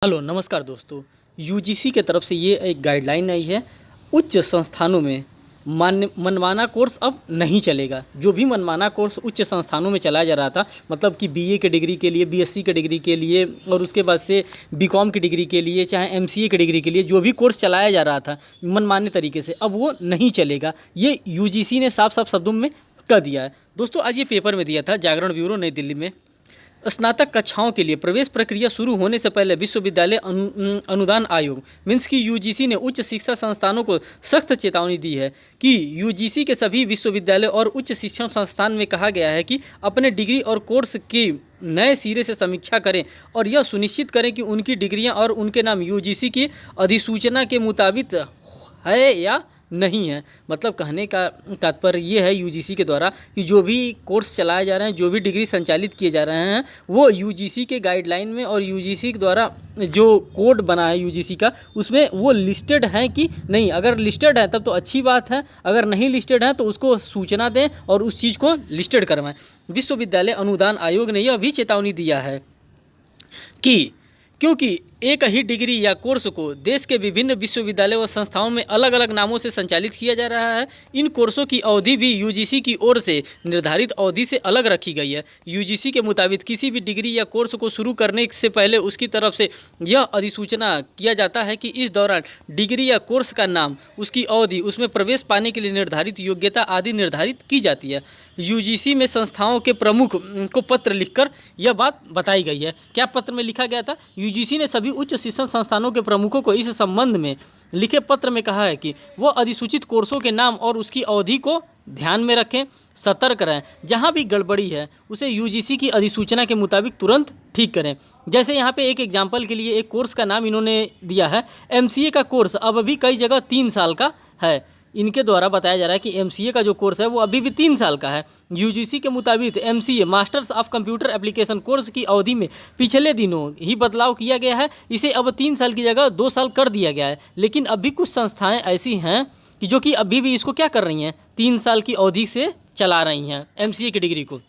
Hello नमस्कार दोस्तों। UGC के तरफ से ये एक गाइडलाइन आई है। उच्च संस्थानों में मनमाना कोर्स अब नहीं चलेगा। जो भी मनमाना कोर्स उच्च संस्थानों में चलाया जा रहा था, मतलब कि बीए के डिग्री के लिए, बीएससी के डिग्री के लिए और उसके बाद से बीकॉम की डिग्री के लिए, चाहे एमसीए की डिग्री के लिए, जो भी कोर्स चलाया जा रहा था मनमाने तरीके से, अब वो नहीं चलेगा। ये यूजीसी ने साफ साफ शब्दों में कह दिया है। दोस्तों आज ये पेपर में दिया था जागरण ब्यूरो नई दिल्ली में। स्नातक कक्षाओं के लिए प्रवेश प्रक्रिया शुरू होने से पहले विश्वविद्यालय अनुदान आयोग मीन्स की यूजीसी ने उच्च शिक्षा संस्थानों को सख्त चेतावनी दी है कि यूजीसी के सभी विश्वविद्यालय और उच्च शिक्षण संस्थान में कहा गया है कि अपने डिग्री और कोर्स की नए सिरे से समीक्षा करें और यह सुनिश्चित करें कि उनकी डिग्रियां और उनके नाम यूजीसी की अधिसूचना के मुताबिक है या नहीं है। मतलब कहने का तात्पर्य ये है यूजीसी के द्वारा कि जो भी कोर्स चलाए जा रहे हैं, जो भी डिग्री संचालित किए जा रहे हैं, वो यूजीसी के गाइडलाइन में और यूजीसी के द्वारा जो कोड बना है यूजीसी का, उसमें वो लिस्टेड हैं कि नहीं। अगर लिस्टेड है तब तो अच्छी बात है, अगर नहीं लिस्टेड है तो उसको सूचना दें और उस चीज़ को लिस्टेड करवाएं। विश्वविद्यालय अनुदान आयोग ने यह भी चेतावनी दिया है कि क्योंकि एक ही डिग्री या कोर्स को देश के विभिन्न विश्वविद्यालय व संस्थाओं में अलग अलग नामों से संचालित किया जा रहा है, इन कोर्सों की अवधि भी यूजीसी की ओर से निर्धारित अवधि से अलग रखी गई है। यूजीसी के मुताबिक किसी भी डिग्री या कोर्स को शुरू करने से पहले उसकी तरफ से यह अधिसूचना किया जाता है कि इस दौरान डिग्री या कोर्स का नाम, उसकी अवधि, उसमें प्रवेश पाने के लिए निर्धारित योग्यता आदि निर्धारित की जाती है। यूजीसी में संस्थाओं के प्रमुख को पत्र लिखकर यह बात बताई गई है। क्या पत्र में लिखा गया था? यूजीसी ने सभी उच्च शिक्षण संस्थानों के प्रमुखों को इस संबंध में लिखे पत्र में कहा है कि वो अधिसूचित कोर्सों के नाम और उसकी अवधि को ध्यान में रखें, सतर्क रहें। जहां भी गड़बड़ी है उसे यूजीसी की अधिसूचना के मुताबिक तुरंत ठीक करें। जैसे यहाँ पे एक एग्जाम्पल के लिए एक कोर्स का नाम इन्होंने दिया है, एमसीए का कोर्स अब भी कई जगह 3 साल का है। इनके द्वारा बताया जा रहा है कि एमसीए का जो कोर्स है वो अभी भी 3 साल का है। यूजीसी के मुताबिक MCA masters of computer application course की अवधि में पिछले दिनों ही बदलाव किया गया है। इसे अब 3 साल की जगह 2 साल कर दिया गया है। लेकिन अभी कुछ संस्थाएं ऐसी हैं कि जो कि अभी भी इसको क्या कर रही हैं, 3 साल की अवधि से चला रही हैं एमसीए की डिग्री को।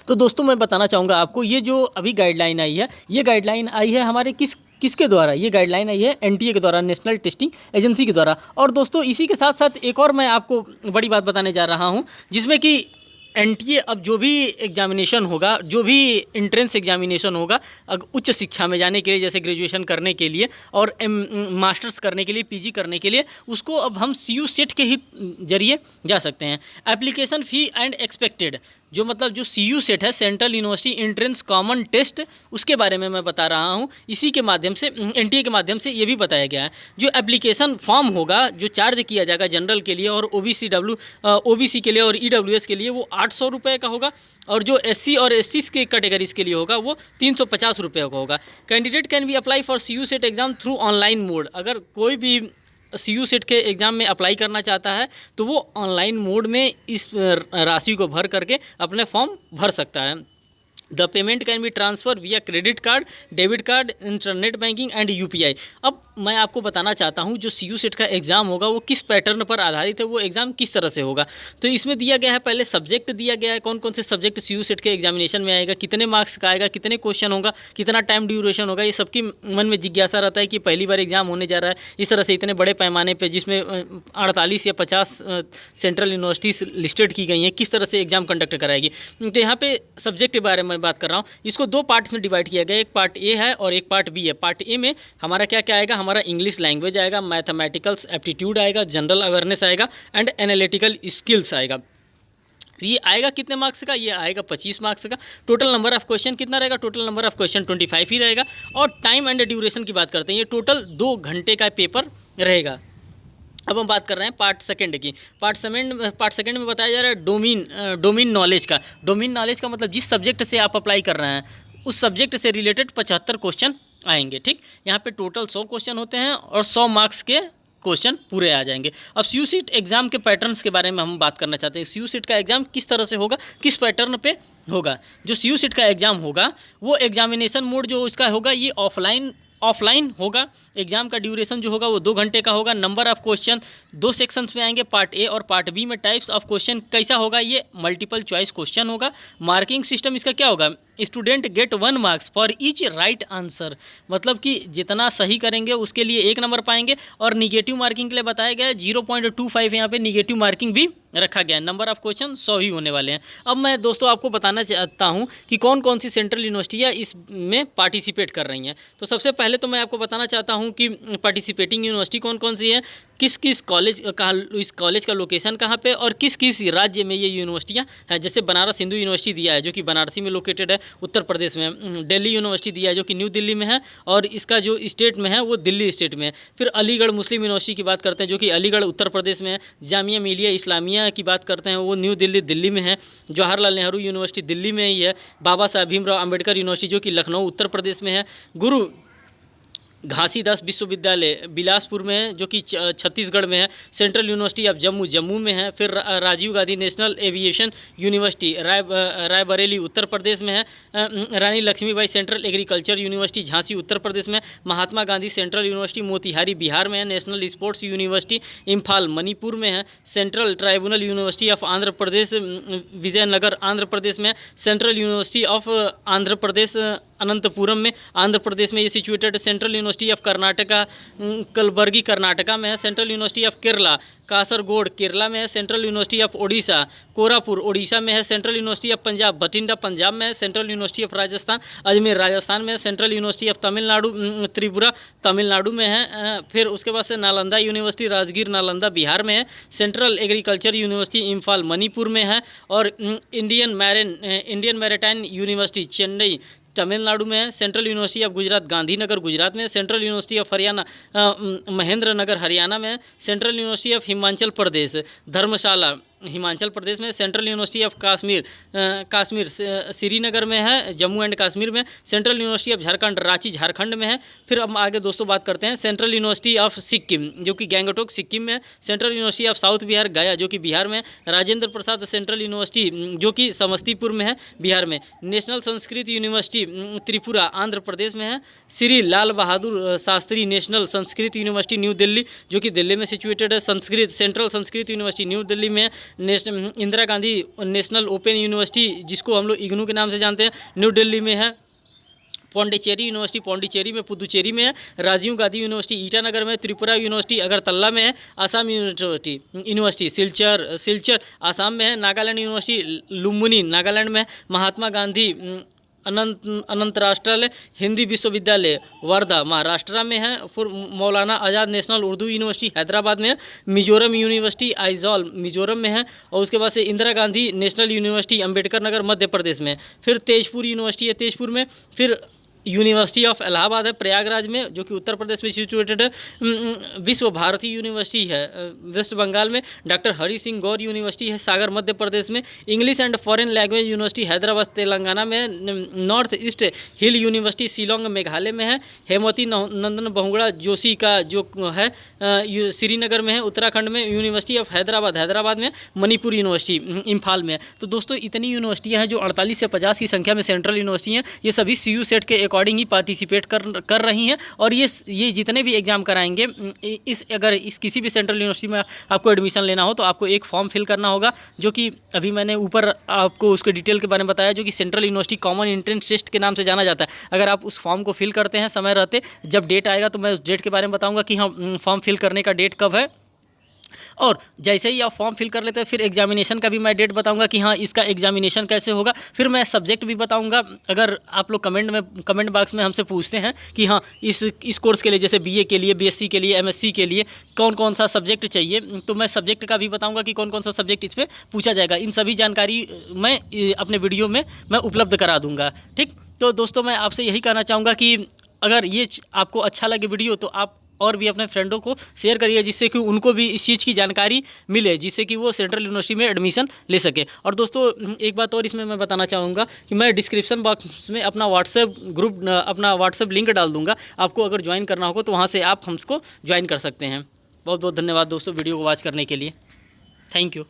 तो दोस्तों मैं बताना चाहूँगा आपको, ये जो अभी गाइडलाइन आई है, ये गाइडलाइन आई है हमारे किसके द्वारा? ये गाइडलाइन आई है एनटीए के द्वारा, नेशनल टेस्टिंग एजेंसी के द्वारा। और दोस्तों इसी के साथ साथ एक और मैं आपको बड़ी बात बताने जा रहा हूँ, जिसमें कि एनटीए अब जो भी एग्जामिनेशन होगा, जो भी इंट्रेंस एग्जामिनेशन होगा उच्च शिक्षा में जाने के लिए, जैसे ग्रेजुएशन करने के लिए और मास्टर्स करने के लिए, पीजी करने के लिए, उसको अब हम सीयू सेट के ही जरिए जा सकते हैं। एप्लीकेशन फ़ी एंड एक्सपेक्टेड, जो मतलब जो सीयू सेट है, central university entrance common test, उसके बारे में मैं बता रहा हूँ। इसी के माध्यम से, एनटीए के माध्यम से ये भी बताया गया है। जो एप्लीकेशन फॉर्म होगा, जो चार्ज किया जाएगा जनरल के लिए और ओबीसी के लिए और ईडब्ल्यूएस के लिए, वो 800 रुपये का होगा। और जो एससी और एसटी के कैटेगरीज के लिए होगा वो 350 रुपये का होगा। Candidate can be apply for CUCET exam through online mode. अगर कोई भी सीयू सेट के एग्ज़ाम में अप्लाई करना चाहता है तो वो ऑनलाइन मोड में इस राशि को भर करके अपने फॉर्म भर सकता है। The payment can be transfer via credit card, debit card, internet banking and UPI. अब मैं आपको बताना चाहता हूँ जो सीयू सेट का एग्ज़ाम होगा वो किस पैटर्न पर आधारित है, वो एग्ज़ाम किस तरह से होगा। तो इसमें दिया गया है, पहले सब्जेक्ट दिया गया है, कौन कौन से सब्जेक्ट सीयू सेट के एग्जामिनेशन में आएगा, कितने मार्क्स का आएगा, कितने क्वेश्चन होगा, कितना टाइम ड्यूरेशन होगा। ये सबकी मन में जिज्ञासा रहता है कि पहली बार एग्ज़ाम होने जा रहा है इस तरह से इतने बड़े पैमाने पर, जिसमें 48 या 50 सेंट्रल यूनिवर्सिटीज़ लिस्टेड की गई हैं, किस तरह से एग्ज़ाम कंडक्ट कराएगी। तो यहाँ पे सब्जेक्ट के बारे में बात कर रहा हूँ। इसको 2 पार्ट्स में डिवाइड किया गया है, एक पार्ट ए है और एक पार्ट बी है। पार्ट ए में हमारा क्या क्या आएगा, हमारा इंग्लिश लैंग्वेज आएगा, मैथमेटिकल्स एप्टीट्यूड आएगा, जनरल अवेयरनेस आएगा एंड एनालिटिकल स्किल्स आएगा। ये आएगा कितने मार्क्स का? ये आएगा 25 मार्क्स का। टोटल नंबर ऑफ क्वेश्चन कितना रहेगा? टोटल नंबर ऑफ क्वेश्चन 25 ही रहेगा। और टाइम एंड ड्यूरेशन की बात करते हैं, ये टोटल 2 घंटे का पेपर रहेगा। अब हम बात कर रहे हैं पार्ट सेकंड की। पार्ट सेकंड में बताया जा रहा है डोमेन नॉलेज का। डोमेन नॉलेज का मतलब जिस सब्जेक्ट से आप अप्लाई कर रहे हैं उस सब्जेक्ट से रिलेटेड 75 क्वेश्चन आएंगे। ठीक, यहाँ पे टोटल 100 क्वेश्चन होते हैं और 100 मार्क्स के क्वेश्चन पूरे आ जाएंगे। अब सीयू सेट एग्ज़ाम के पैटर्न्स के बारे में हम बात करना चाहते हैं। सीयू सेट का एग्ज़ाम किस तरह से होगा, किस पैटर्न पे होगा। जो सीयू सेट का एग्ज़ाम होगा वो एग्जामिनेशन मोड जो इसका होगा ये ऑफलाइन होगा। एग्जाम का ड्यूरेशन जो होगा वो 2 घंटे का होगा। नंबर ऑफ क्वेश्चन 2 सेक्शंस में आएंगे, पार्ट ए और पार्ट बी में। टाइप्स ऑफ क्वेश्चन कैसा होगा, ये मल्टीपल चॉइस क्वेश्चन होगा। मार्किंग सिस्टम इसका क्या होगा, student gate 1 marks for each right answer, मतलब कि जितना सही करेंगे उसके लिए 1 नंबर पाएंगे। और निगेटिव मार्किंग के लिए बताया गया है 0.25 यहाँ पे निगेटिव मार्किंग भी रखा गया है। नंबर ऑफ क्वेश्चन 100 ही होने वाले हैं। अब मैं दोस्तों आपको बताना चाहता हूँ कि कौन कौन सी सेंट्रल यूनिवर्सिटियाँ इसमें पार्टिसिपेट कर रही हैं। तो सबसे पहले तो मैं आपको बताना चाहता हूँ कि पार्टिसिपेटिंग यूनिवर्सिटी कौन कौन सी है, किस किस कॉलेज का, इस कॉलेज का लोकेशन कहाँ पे और किस किस राज्य में ये यूनिवर्सिटियाँ हैं। जैसे बनारस हिंदू यूनिवर्सिटी दिया है जो कि बनारसी में लोकेटेड है उत्तर प्रदेश में। दिल्ली यूनिवर्सिटी दिया है जो कि न्यू दिल्ली में है और इसका जो स्टेट में है वो दिल्ली स्टेट में है। फिर अलीगढ़ मुस्लिम यूनिवर्सिटी की बात करते हैं जो कि अलीगढ़ उत्तर प्रदेश में है। जामिया मिलिया इस्लामिया की बात करते हैं वो न्यू दिल्ली दिल्ली में है। जवाहरलाल नेहरू यूनिवर्सिटी दिल्ली में ही है। बाबा साहेब भीमराव अम्बेडकर यूनिवर्सिटी जो कि लखनऊ उत्तर प्रदेश में है। गुरु घासीदास विश्वविद्यालय बिलासपुर में है जो कि छत्तीसगढ़ में है। Central university of Jammu Jammu में है। फिर Rajiv Gandhi national aviation university Raebareli Uttar Pradesh में है। Rani Laxmibai central agriculture university Jhansi Uttar Pradesh में। महात्मा गांधी सेंट्रल यूनिवर्सिटी मोतिहारी बिहार में है। National sports university Imphal Manipur में है। Central tribunal university of Andhra Pradesh Vizianagaram Andhra Pradesh में। Central university of Andhra Pradesh Anantapuram में आंध्र प्रदेश में ये situated. Central university of Karnataka Kalburgi Karnataka में है। Central university of Kerala Kasaragod Kerala में है। Central university of Odisha Koraput Odisha में है। Central university of Punjab Bathinda Punjab में है। Central university of Rajasthan Ajmer Rajasthan में है। Central university of Tamil Nadu Tripura Tamil Nadu में है। फिर उसके बाद से नालंदा यूनिवर्सिटी राजगीर नालंदा बिहार में है। Central agriculture university Imphal Manipur में है। और Indian maritime university Chennai Tamil Nadu में है। Central university of Gujarat Gandhinagar Gujarat में है। Central university of Haryana Mahendra Nagar Haryana में है। Central university of Himachal Pradesh Dharamshala Himachal Pradesh में। Central university of Kashmir Srinagar में है जम्मू एंड कश्मीर में। Central university of Jharkhand Ranchi Jharkhand में है। फिर अब आगे दोस्तों बात करते हैं सेंट्रल यूनिवर्सिटी ऑफ सिक्किम जो कि गैंगटोक सिक्किम में है। Central university of south Bihar गया जो कि बिहार में। राजेंद्र प्रसाद सेंट्रल यूनिवर्सिटी जो कि समस्तीपुर में है बिहार में। नेशनल संस्कृत यूनिवर्सिटी त्रिपुरा आंध्र प्रदेश में है। Shri Lal Bahadur Shastri national Sanskrit university new Delhi जो कि दिल्ली में सिचुएटेड है। Central Sanskrit university new Delhi में है। Indira Gandhi national open university जिसको हम लोग इग्नू के नाम से जानते हैं न्यू दिल्ली में है। पौंडीचेरी यूनिवर्सिटी पौंडीचेरी में पुदुचेरी में है। राजीव गांधी यूनिवर्सिटी ईटानगर में। त्रिपुरा यूनिवर्सिटी अगरतला में है। आसाम यूनिवर्सिटी सिलचर आसाम में है। नागालैंड यूनिवर्सिटी लुम्बिनी नागालैंड में है। महात्मा गांधी अनंतराष्ट्रीय हिंदी विश्वविद्यालय वर्धा महाराष्ट्र में है। फिर मौलाना आज़ाद नेशनल उर्दू यूनिवर्सिटी हैदराबाद में है। मिजोरम यूनिवर्सिटी आइजॉल मिजोरम में है। और उसके बाद से इंदिरा गांधी नेशनल यूनिवर्सिटी अंबेडकर नगर मध्य प्रदेश में। फिर तेजपुर यूनिवर्सिटी है तेजपुर में। फिर यूनिवर्सिटी ऑफ इलाहाबाद है प्रयागराज में जो कि उत्तर प्रदेश में सिचुएटेड है। विश्व भारती यूनिवर्सिटी है वेस्ट बंगाल में। डॉक्टर हरि सिंह गौर यूनिवर्सिटी है सागर मध्य प्रदेश में। English and foreign language university Hyderabad Telangana में। नॉर्थ ईस्ट हिल यूनिवर्सिटी शिलोंग मेघालय में है। हेमवती नंदन बहुगुणा जोशी का जो है श्रीनगर में है उत्तराखंड में। यूनिवर्सिटी ऑफ हैदराबाद में। मणिपुर यूनिवर्सिटी इम्फाल में। तो दोस्तों इतनी यूनिवर्सिटियाँ हैं जो 48 से 50 की संख्या में सेंट्रल यूनिवर्सिटी हैं। ये सभी CU सेट के अकॉर्डिंग ही पार्टिसिपेट कर रही हैं। और ये जितने भी एग्जाम कराएंगे अगर इस किसी भी सेंट्रल यूनिवर्सिटी में आपको एडमिशन लेना हो तो आपको एक फॉर्म फिल करना होगा जो कि अभी मैंने ऊपर आपको उसके डिटेल के बारे में बताया जो कि central university common entrance test के नाम से जाना जाता है। अगर आप उस फॉर्म को फिल करते हैं समय रहते जब डेट आएगा तो मैं उस डेट के बारे में बताऊँगा कि हाँ फॉर्म फिल करने का डेट कब है। और जैसे ही आप फॉर्म फिल कर लेते हैं फिर एग्जामिनेशन का भी मैं डेट बताऊंगा कि हाँ इसका एग्जामिनेशन कैसे होगा। फिर मैं सब्जेक्ट भी बताऊंगा। अगर आप लोग कमेंट बॉक्स में हमसे पूछते हैं कि हाँ इस कोर्स के लिए जैसे BA के लिए BSc के लिए MSc के लिए कौन कौन सा सब्जेक्ट चाहिए तो मैं सब्जेक्ट का भी बताऊँगा कि कौन कौन सा सब्जेक्ट इस पर पूछा जाएगा। इन सभी जानकारी मैं अपने वीडियो में मैं उपलब्ध करा दूँगा। ठीक, तो दोस्तों मैं आपसे यही कहना चाहूँगा कि अगर ये आपको अच्छा लगे वीडियो तो आप और भी अपने फ्रेंडों को शेयर करिए जिससे कि उनको भी इस चीज़ की जानकारी मिले जिससे कि वो सेंट्रल यूनिवर्सिटी में एडमिशन ले सके। और दोस्तों एक बात और इसमें मैं बताना चाहूँगा कि मैं डिस्क्रिप्शन बॉक्स में अपना व्हाट्सएप लिंक डाल दूँगा। आपको अगर ज्वाइन करना होगा तो वहाँ से आप हमको ज्वाइन कर सकते हैं। बहुत बहुत धन्यवाद दोस्तों वीडियो को वॉच करने के लिए। Thank you.